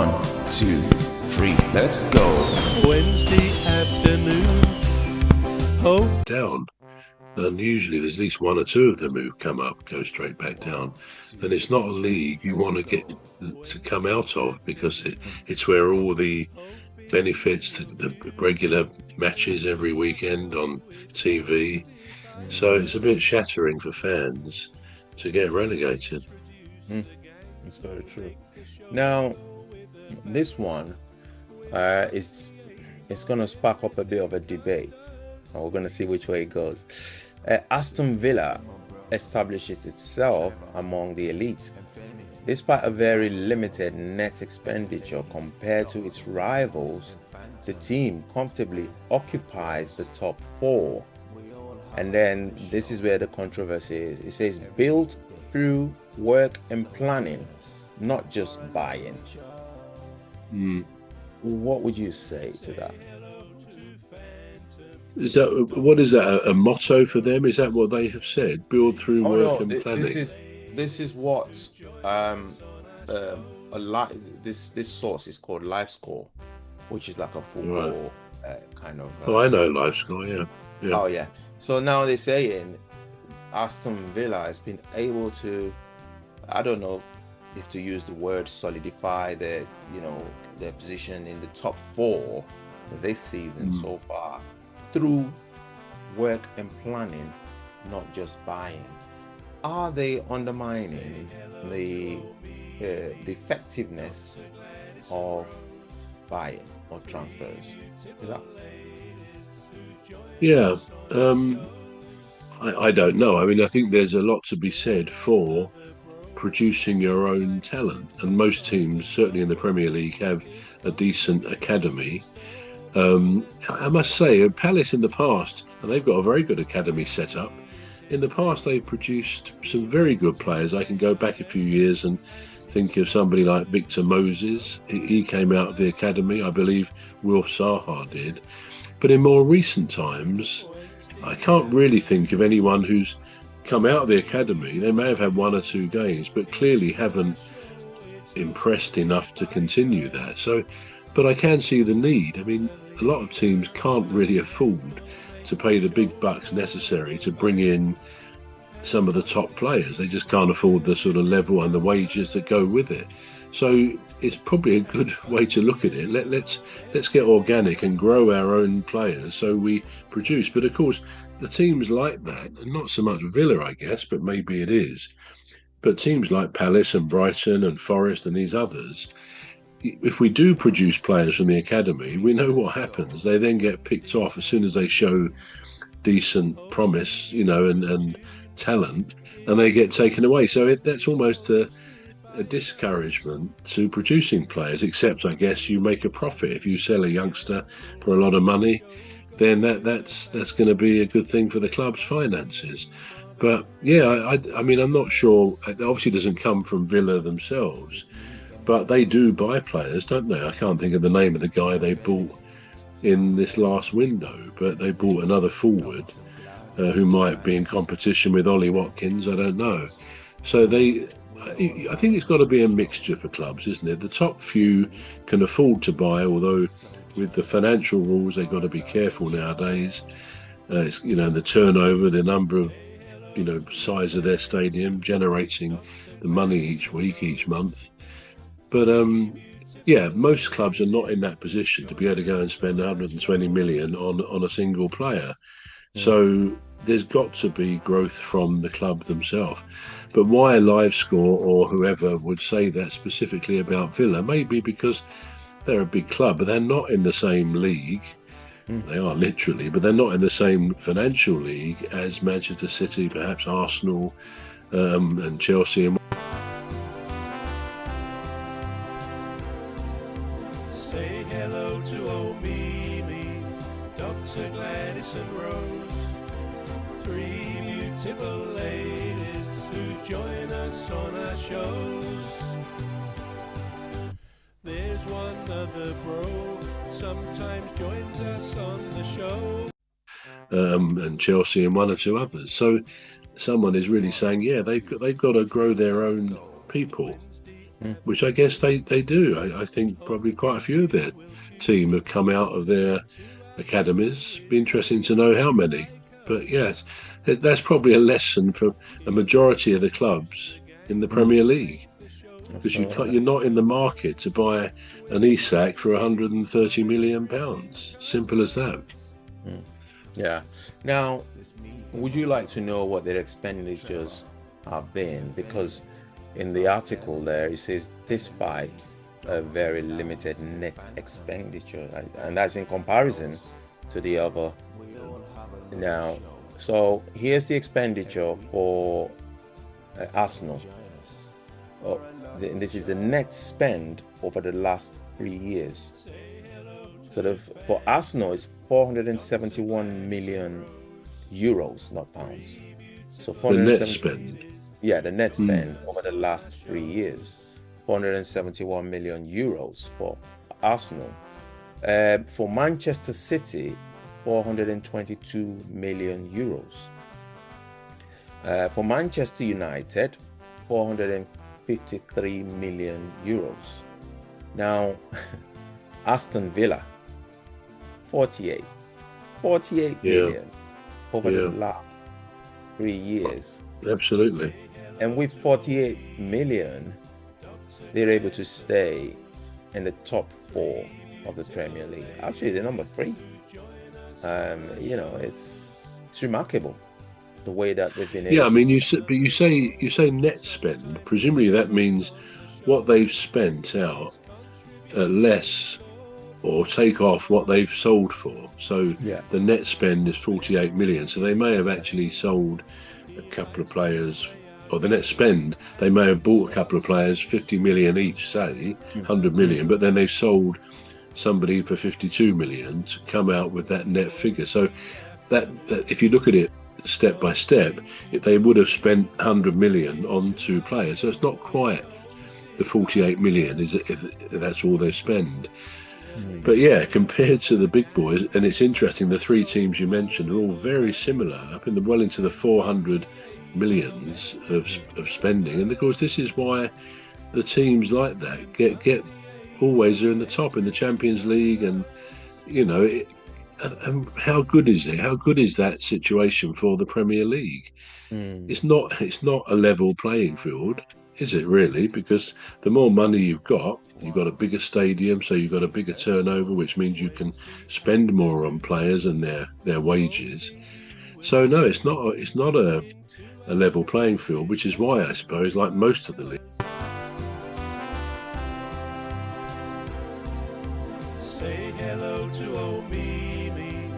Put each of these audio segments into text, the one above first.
1, 2, 3, let's go. Wednesday afternoon. Oh, down. And usually there's at least one or two of them who come up, go straight back down. And it's not a league you want to get to come out of, because it's where all the benefits, the regular matches every weekend on TV. So it's a bit shattering for fans to get relegated. It's very true. Now, this one it's going to spark up a bit of a debate. We're going to see which way it goes. Aston Villa establishes itself among the elites, despite a very limited net expenditure compared to its rivals. The team comfortably occupies the top 4. And then this is where the controversy is. It says built through work and planning, not just buying. What would you say to that? What is that, a motto for them? Is that what they have said? Build through work and planning. This is what this source is called Livescore, which is like a football kind of. I know Livescore, yeah. Oh yeah. So now they're saying Aston Villa has been able to, I don't know if to use the word, solidify their position in the top 4 this season so far through work and planning, not just buying. Are they undermining the effectiveness of buying or transfers? Is that? Yeah, I don't know. I mean, I think there's a lot to be said for producing your own talent, and most teams, certainly in the Premier League, have a decent academy. I must say, Palace in the past, and they've got a very good academy set up. In the past, they've produced some very good players. I can go back a few years and think of somebody like Victor Moses. He came out of the academy. I believe Wilf Zaha did. But in more recent times, I can't really think of anyone who's come out of the academy. They may have had 1 or 2 games, but clearly haven't impressed enough to continue that. So, but I can see the need. I mean, a lot of teams can't really afford to pay the big bucks necessary to bring in some of the top players. They just can't afford the sort of level and the wages that go with it. So it's probably a good way to look at it. Let's get organic and grow our own players so we produce. But of course, the teams like that, and not so much Villa, I guess, but maybe it is, but teams like Palace and Brighton and Forest and these others, if we do produce players from the academy, we know what happens. They then get picked off as soon as they show decent promise, and talent, and they get taken away. So that's almost a discouragement to producing players, except I guess you make a profit. If you sell a youngster for a lot of money, then that's going to be a good thing for the club's finances. But yeah, I mean, I'm not sure. It obviously doesn't come from Villa themselves, but they do buy players, don't they? I can't think of the name of the guy they bought in this last window, but they bought another forward who might be in competition with Ollie Watkins. I don't know. So I think it's got to be a mixture for clubs, isn't it? The top few can afford to buy, although with the financial rules, they've got to be careful nowadays. It's, the turnover, the number of, size of their stadium, generating the money each week, each month. But most clubs are not in that position to be able to go and spend 120 million on a single player. So there's got to be growth from the club themselves. But why Livescore or whoever would say that specifically about Villa? Maybe because they're a big club, but they're not in the same league. They are literally, but they're not in the same financial league as Manchester City, perhaps Arsenal, and Chelsea. say hello to old Mimi, Dr. Gladys and Rose, 3 beautiful ladies who join us on our shows. There's one other bro, sometimes joins us on the show. And Chelsea and 1 or 2 others. So someone is really saying, yeah, they've got to grow their own people. which I guess they do. I think probably quite a few of their team have come out of their academies. Be interesting to know how many. But yes, that's probably a lesson for a majority of the clubs in the Premier League, because you're not in the market to buy an Isak for £130 million. Simple as that. Yeah. Now, would you like to know what their expenditures have been? Because in the article there, it says despite a very limited net expenditure, and that's in comparison to the other. Now, so here's the expenditure for Arsenal. This is the net spend over the last 3 years. So for Arsenal, it's 471 million euros, not pounds. So the net spend. Yeah, the net spend over the last 3 years, 471 million euros for Arsenal. For Manchester City, 422 million euros. For Manchester United, 453 million euros. Now, Aston Villa, 48 million over the last 3 years. Absolutely. And with 48 million, they're able to stay in the top 4 of the Premier League. Actually, they're number 3. It's remarkable the way that they've been able. Yeah, I mean, you say net spend. Presumably, that means what they've spent out less, or take off what they've sold for. So the net spend is 48 million. So they may have actually sold a couple of players, or the net spend, they may have bought a couple of players, 50 million each, say 100 million, but then they've sold somebody for 52 million to come out with that net figure. So that if you look at it step by step, they would have spent 100 million on 2 players. So it's not quite the 48 million, is it, if that's all they spend. But yeah, compared to the big boys, and it's interesting, the 3 teams you mentioned are all very similar, up in the well into the 400 millions of spending. And of course, this is why the teams like that get always are in the top in the Champions League. And and how good is it? How good is that situation for the Premier League? It's not a level playing field, is it really? Because the more money you've got a bigger stadium, so you've got a bigger turnover, which means you can spend more on players and their wages. So no, it's not a level playing field, which is why I suppose, like most of the league. Say hello to old Mimi,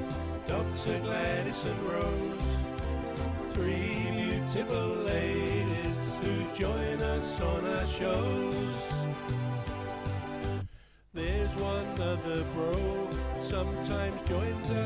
Dr. Gladys and Rose, 3 beautiful ladies who join us on our shows. There's one other bro, sometimes joins us